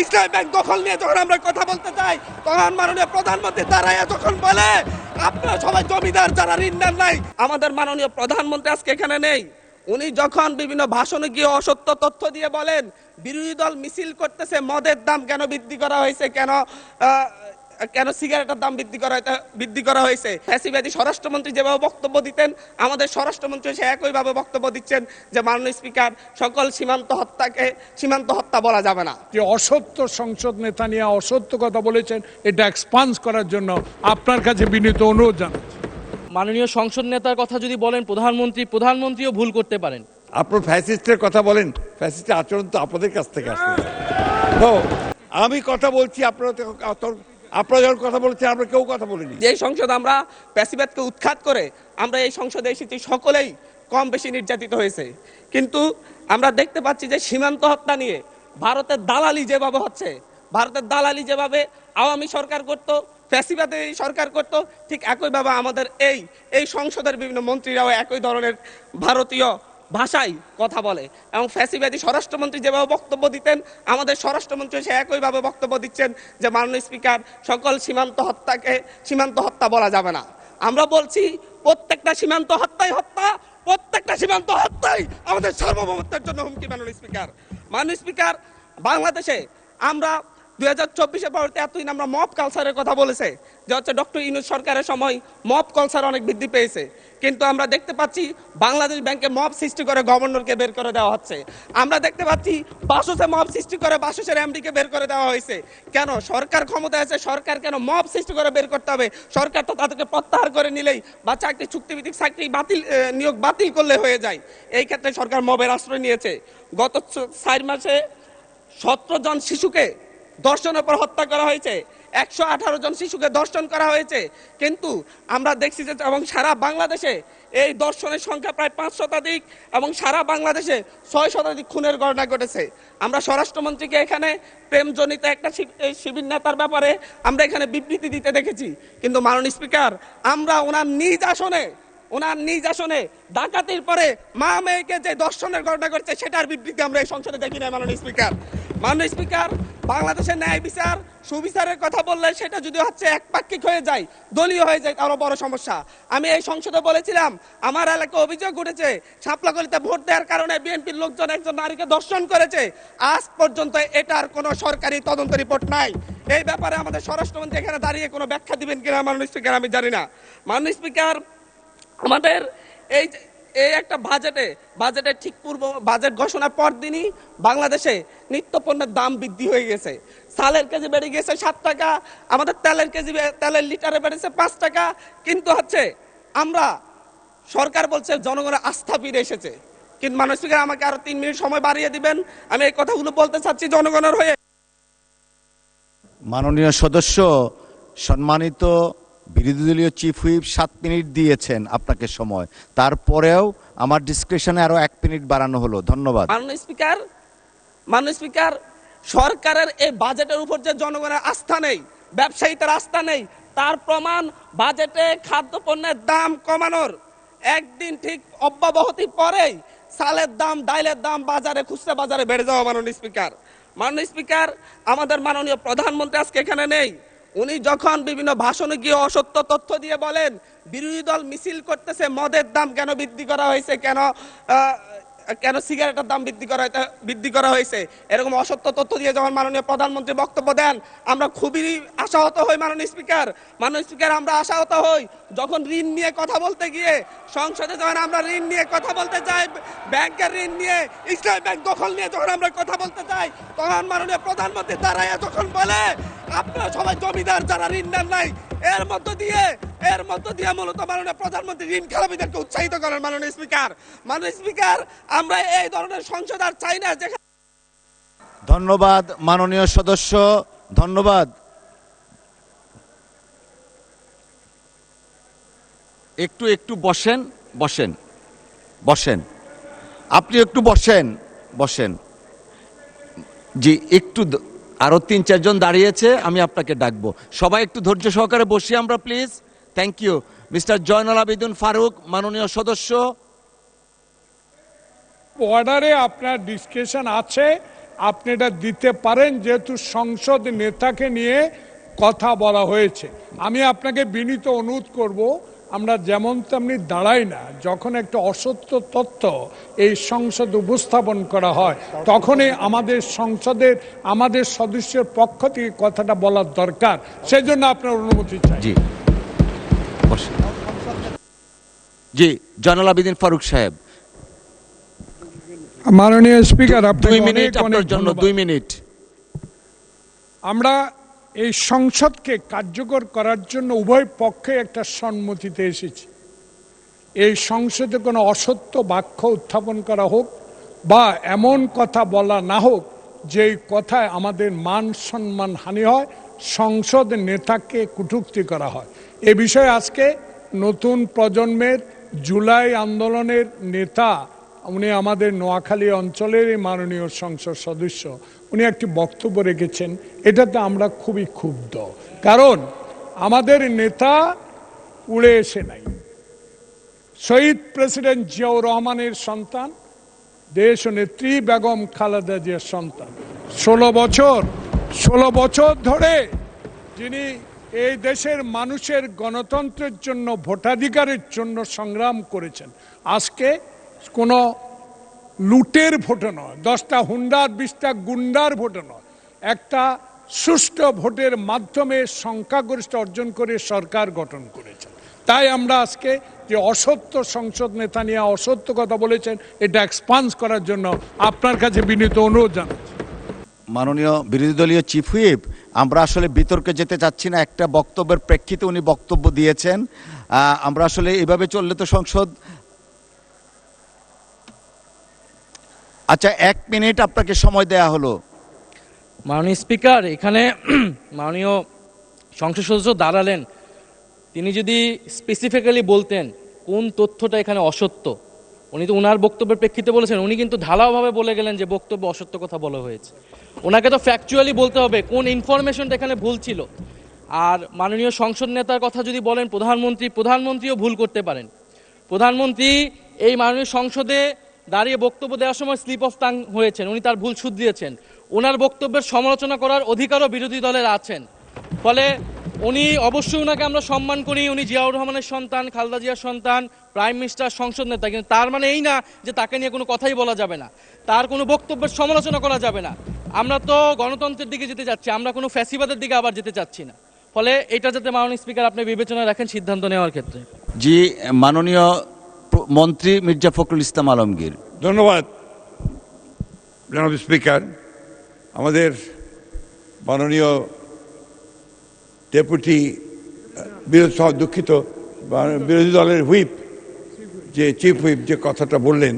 ইসলামী bank দখল নিয়ে যখন আমরা কথা বলতে চাই, তখন মাননীয় প্রধানমন্ত্রী দাঁড়াইয়া যখন বলে আপনারা সবাই জমিদার যারা ঋণ নেন নাই। আমাদের মাননীয় প্রধানমন্ত্রী আজকে এখানে নেই। উনি যখন বিভিন্ন ভাষণে গিয়ে অসত্য তথ্য দিয়ে বলেন বিরোধী দল মিছিল করতেছে মদের দাম কেন বৃদ্ধি করা হয়েছে, কেন সিগারেটের দাম বৃদ্ধি করা হয়েছে, ফ্যাসিবাদী স্বরাষ্ট্রমন্ত্রী যেভাবে বক্তব্য দিতেন আমাদের স্বরাষ্ট্রমন্ত্রী সে একইভাবে বক্তব্য দিচ্ছেন যে মাননীয় স্পিকার সকল সীমান্ত হত্যা বলা যাবে না। যে অসত্য সংসদ নেতা নিয়ে অসত্য কথা বলেছেন, এটা এক্সপান্স করার জন্য আপনার কাছে বিনীত অনুরোধ জানাচ্ছি। মাননীয় সংসদ নেতার কথা যদি বলেন প্রধানমন্ত্রীও ভুল করতে পারেন। আপনার ফ্যাসিস্টের কথা বলেন, ফ্যাসিস্টের আচরণ তো আপনাদের কাছ থেকে আসছে। তো আমি কথা বলছি, আপনারা যখন কথা বলছেন আমরা কেউ কথা বলিনি। যে সংসদ আমরা ফ্যাসিবাদকে উৎখাত করে আমরা এই সংসদে এসেছি, সকলেই কম বেশি নির্যাতিত হয়েছে, কিন্তু আমরা দেখতে পাচ্ছি যে সীমান্ত হত্যা নিয়ে ভারতের দালালি যেভাবে আওয়ামী সরকার করত, ফ্যাসিবাদী সরকার করত, ঠিক একইভাবে আমাদের এই সংসদের বিভিন্ন মন্ত্রীরাও একই ধরনের ভারতীয় ভাষায় কথা বলে এবং ফ্যাসিবাদী স্বরাষ্ট্রমন্ত্রী যেভাবে বক্তব্য দিতেন আমাদের স্বরাষ্ট্রমন্ত্রী সে একইভাবে বক্তব্য দিচ্ছেন যে মাননীয় স্পিকার সকল সীমান্ত হত্যা বলা যাবে না। আমরা বলছি প্রত্যেকটা সীমান্ত হত্যাই হত্যা, প্রত্যেকটা সীমান্ত হত্যাই আমাদের সার্বভৌমত্বের জন্য হুমকি। মাননীয় স্পিকার বাংলাদেশে আমরা 2024-এর পরবর্তী এতদিন আমরা মব কালচারের কথা বলেছে যে হচ্ছে ডক্টর ইউনূস সরকারের সময় মব কালচার অনেক বৃদ্ধি পেয়েছে, কিন্তু আমরা দেখতে পাচ্ছি বাংলাদেশ ব্যাংকে মব সৃষ্টি করে গভর্নরকে বের করে দেওয়া হচ্ছে। আমরা দেখতে পাচ্ছি বাসসে মব সৃষ্টি করে বাসসের এমডিকে বের করে দেওয়া হয়েছে। কেন? সরকার ক্ষমতায় আছে, সরকার কেন মব সৃষ্টি করে বের করতে হবে? সরকার তো তাদেরকে প্রত্যাহার করে নিলেই বা চুক্তিভিত্তিক চাকরি নিয়োগ বাতিল করলে হয়ে যায়। এই ক্ষেত্রে সরকার মবের আশ্রয় নিয়েছে। গত 4 মাসে 17 জন শিশুকে ধর্ষণের পর হত্যা করা হয়েছে, 118 জন শিশুকে ধর্ষণ করা হয়েছে, কিন্তু আমরা দেখছি যে এবং সারা বাংলাদেশে এই ধর্ষণের সংখ্যা প্রায় 5 শতাধিক এবং সারা বাংলাদেশে 6 শতাধিক খুনের ঘটনা ঘটেছে। আমরা স্বরাষ্ট্রমন্ত্রীকে এখানে প্রেমজনিত একটা শিবির নেতার ব্যাপারে আমরা এখানে বিবৃতি দিতে দেখেছি, কিন্তু মাননীয় স্পিকার আমরা ওনার নিজ আসনে ডাকাতির পরে মা মেয়েকে যে দর্শনের ঘটনা করছে সেটার বিবৃতি আমরা এই সংসদে দেখি না। মাননীয় স্পিকার বাংলাদেশের ন্যায় বিচার সুবিচারের কথা বললে সেটা যদি হচ্ছে একপাক্ষিক হয়ে যায়, দলীয় হয়ে যায়, তারও বড় সমস্যা। আমি এই সংসদে বলেছিলাম আমার এলাকায় অভিযোগ উঠেছে শাপলাকলিতে ভোট দেওয়ার কারণে বিএনপির লোকজন একজন নারীকে ধর্ষণ করেছে, আজ পর্যন্ত এটার কোনো সরকারি তদন্ত রিপোর্ট নাই। এই ব্যাপারে আমাদের স্বরাষ্ট্রমন্ত্রী এখানে দাঁড়িয়ে কোনো ব্যাখ্যা দিবেন কিনা মাননীয় স্পিকার আমি জানি না। মাননীয় স্পিকার আমাদের এই একটা বাজেটের ঠিক পূর্ব বাজেট ঘোষণার পর দিনই বাংলাদেশে নিত্য পণ্যের দাম বৃদ্ধি হয়ে গেছে। চালের কেজি বেড়ে গেছে 7 টাকা, আমাদের তেলের লিটারে বেড়েছে 5 টাকা, কিন্তু হচ্ছে আমরা সরকার বলছে জনগণের আস্থা ফিরে এসেছে। কিন্তু মাননীয় স্পিকার আমাকে আরো 3 মিনিট সময় বাড়িয়ে দিবেন, আমি এই কথাগুলো বলতে চাচ্ছি জনগণের হয়ে। মাননীয় সদস্য, সম্মানিত বিরোধী দলীয় চিফ হুইপ 7 মিনিট দিয়েছেন আপনাকে সময়, তারপরেও আমার ডিসক্রিপশনে আরো 1 মিনিট বাড়ানো হলো। ধন্যবাদ। মাননীয় স্পিকার সরকারের এই বাজেটের উপর যে জনগণের আস্থা নেই, ব্যবসায়ীদের আস্থা নেই, তার প্রমাণ বাজেটে খাদ্যপণ্যের দাম কমানোর একদিন ঠিক অব্যাহতি পরেই চালের দাম, ডাইলের দাম খুচরা বাজারে বেড়ে যাওয়া। মাননীয় স্পিকার আমাদের মাননীয় প্রধানমন্ত্রী আজকে এখানে নেই। উনি যখন বিভিন্ন ভাষণে গিয়ে অসত্য তথ্য দিয়ে বলেন বিরোধী দল মিছিল করতেছে মদের দাম কেন বৃদ্ধি করা হয়েছে, কেন সিগারেটের দাম বৃদ্ধি করা হয়েছে, এরকম অসত্য তথ্য দিয়ে যখন মাননীয় প্রধানমন্ত্রী বক্তব্য দেন আমরা খুবই আশাহত হই। মাননীয় স্পিকার আমরা আশাহত হই যখন ঋণ নিয়ে কথা বলতে গিয়ে সংসদে যখন আমরা ঋণ নিয়ে কথা বলতে যাই, ব্যাংকের ঋণ নিয়ে ইসলামী ব্যাংক দখল নিয়ে যখন আমরা কথা বলতে চাই, তখন মাননীয় প্রধানমন্ত্রী দাঁড়াইয়া যখন বলে আপনারা সবাই জমিদার যারা ঋণ নেন নাই, এর মধ্য দিয়ে মূলত মাননীয় প্রধানমন্ত্রী ঋণ খেলাপিদেরকে উৎসাহিত করেন। মাননীয় স্পিকার আমরা এই ধরনের সংসদ আর চাই না। ধন্যবাদ মাননীয় সদস্য, ধন্যবাদ। একটু বসেন আপনি একটু বসেন জি, একটু আরো 3-4 জন দাঁড়িয়েছে, আমি আপনাকে ডাকবো। সবাই একটু ধৈর্য সহকারে বসি আমরা, please. Thank you. Mister Zainul Abedin Faruque, মাননীয় সদস্য। অর্ডারে আপনার ডিসকাশন আছে, আপনি এটা দিতে পারেন, যেহেতু সংসদ নেতাকে নিয়ে কথা বলা হয়েছে। আমি আপনাকে বিনীত অনুরোধ করব, আমরা যেমন তেমনি দাঁড়াই না। যখন একটা অসত্য তথ্য এই সংসদে উপস্থাপন করা হয়, তখনই আমাদের সংসদের আমাদের সদস্যের পক্ষ থেকে কথাটা বলার দরকার। সেই জন্য আপনার অনুমতি চাই। জি বসেন। জি জয়নাল আবেদিন ফারুক সাহেব, মাননীয় স্পিকার, 2 মিনিট আপনার জন্য, 2 মিনিট। আমরা এই সংসদকে কার্যকর করার জন্য উভয় পক্ষে একটা সম্মতিতে এসেছি। এই সংসদে কোনো অসত্য বাক্য উত্থাপন করা হোক বা এমন কথা বলা না হোক যেই কথায় আমাদের মান সম্মান হানি হয়, সংসদ নেতাকে কটূক্তি করা হয়। এ বিষয়ে আজকে নতুন প্রজন্মের জুলাই আন্দোলনের নেতা, উনি আমাদের নোয়াখালী অঞ্চলের মাননীয় সংসদ সদস্য, উনি একটি বক্তব্য রেখেছেন। এটাতে আমরা খুবই ক্ষুব্ধ, কারণ আমাদের নেতা উড়ে এসে নাই। শহীদ প্রেসিডেন্ট জিয়াউর রহমানের সন্তান, দেশ নেত্রী বেগম খালেদা জিয়ার সন্তান। 16 বছর ধরে যিনি এই দেশের মানুষের গণতন্ত্রের জন্য, ভোটাধিকারের জন্য সংগ্রাম করেছেন। আজকে কোনো লুটের ভোটে নয়, 10টা হুন্ডার 20টা গুন্ডার ভোটে নয়, একটা সুষ্ঠু ভোটের মাধ্যমে সংখ্যাগরিষ্ঠ অর্জন করে সরকার গঠন করেছেন। তাই আমরা আজকে যে অসত্য সংসদ নেতা নিয়ে অসত্য কথা বলেছেন, এটা এক্সপান্স করার জন্য আপনার কাছে বিনীত অনুরোধ জানাচ্ছি। মাননীয় বিরোধী দলীয় চিফ হুইপ, আমরা আসলে বিতর্কে যেতে চাচ্ছি না। একটা বক্তব্যের প্রেক্ষিতে উনি বক্তব্য দিয়েছেন। আমরা আসলে এভাবে চললে তো সংসদ। আচ্ছা 1 মিনিট আপনাকে সময় দেয়া হলো। মাননীয় স্পিকার, এখানে মাননীয় সংসদ সদস্য দাঁড়ালেন, তিনি যদি স্পেসিফিক্যালি বলতেন কোন তথ্যটা এখানে অসত্য। উনি তো ওনার বক্তব্যের প্রেক্ষিতে বলেছেন, উনি কিন্তু ঢালাওভাবে বলে গেলেন যে বক্তব্য অসত্য কথা বলা হয়েছে। ওনাকে তো ফ্যাকচুয়ালি বলতে হবে কোন ইনফরমেশনটা এখানে ভুল ছিল। আর মাননীয় সংসদ নেতার কথা যদি বলেন প্রধানমন্ত্রীও ভুল করতে পারেন। প্রধানমন্ত্রী এই মাননীয় সংসদে দাঁড়িয়ে বক্তব্য দেওয়ার সময় স্লিপ অফ টাং হয়েছেন, উনি তার ভুল শুধরিয়েছেন। ওনার বক্তব্যের সমালোচনা করার অধিকারও বিরোধী দলের আছেন। ফলে উনি অবশ্যই, ওনাকে আমরা সম্মান করি, উনি জিয়াউর রহমানের সন্তান, খালেদা জিয়ার সন্তান, প্রাইম মিনিস্টার, সংসদ নেতা। কিন্তু তার মানে এই না যে তাকে নিয়ে কোনো কথাই বলা যাবে না, তার কোনো বক্তব্যের সমালোচনা করা যাবে না। আমরা তো গণতন্ত্রের দিকে যেতে চাচ্ছি, আমরা কোনো ফ্যাসিবাদের দিকে আবার যেতে চাচ্ছি না। ফলে এটা যাতে মাননীয় স্পিকার আপনি বিবেচনায় রাখেন সিদ্ধান্ত নেওয়ার ক্ষেত্রে। জি মাননীয় মন্ত্রী মির্জা ফখরুল ইসলাম আলমগীর। ধন্যবাদ জনাব স্পিকার। আমাদের মাননীয় ডেপুটি দুঃখিত বিরোধী দলের হুইপ, যে চিফ হুইপ যে কথাটা বললেন,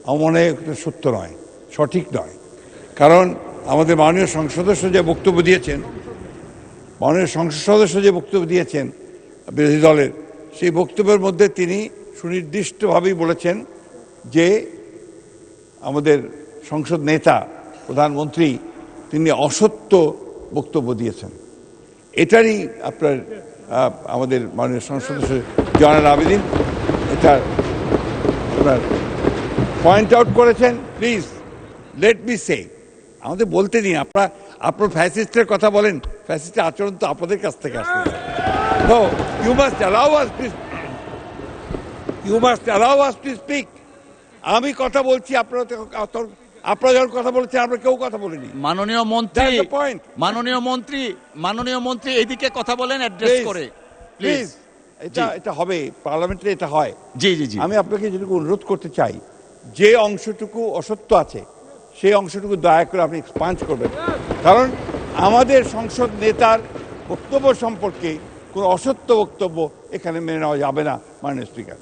আমার মনে হয় এটা সত্য নয়, সঠিক নয়। কারণ আমাদের মাননীয় সংসদ সদস্য যে বক্তব্য দিয়েছেন, বিরোধী দলের, সেই বক্তব্যের মধ্যে তিনি সুনির্দিষ্টভাবেই বলেছেন যে আমাদের সংসদ নেতা প্রধানমন্ত্রী তিনি অসত্য বক্তব্য দিয়েছেন। এটারই আপনার আমাদের মাননীয় সংসদ সদস্য জয়নাল আবেদিন এটা আপনার পয়েন্ট আউট করেছেন। প্লিজ লেট মি সে, আমাদের বলতে দিন। আপনার ফ্যাসিস্টের কথা বলেন, ফ্যাসিস্টের আচরণ তো আপনাদের কাছ থেকে আসছে। তো you must allow us to speak. আমি কথা বলছি, আপনারা যখন কথা বলছেন আমরা কেউ কথা বলিনি। মাননীয় মন্ত্রী এদিকে কথা বলেন, অ্যাড্রেস করে প্লিজ। এটা হবে পার্লামেন্টে, এটা হয়। জি জি জি। আমি আপনাকে যেটুকু অনুরোধ করতে চাই, যে অংশটুকু অসত্য আছে সেই অংশটুকু দয়া করে আপনি এক্সপান্স করবেন। কারণ আমাদের সংসদ নেতার বক্তব্য সম্পর্কে কোনো অসত্য বক্তব্য এখানে মেনে নেওয়া যাবে না মাননীয় স্পিকার।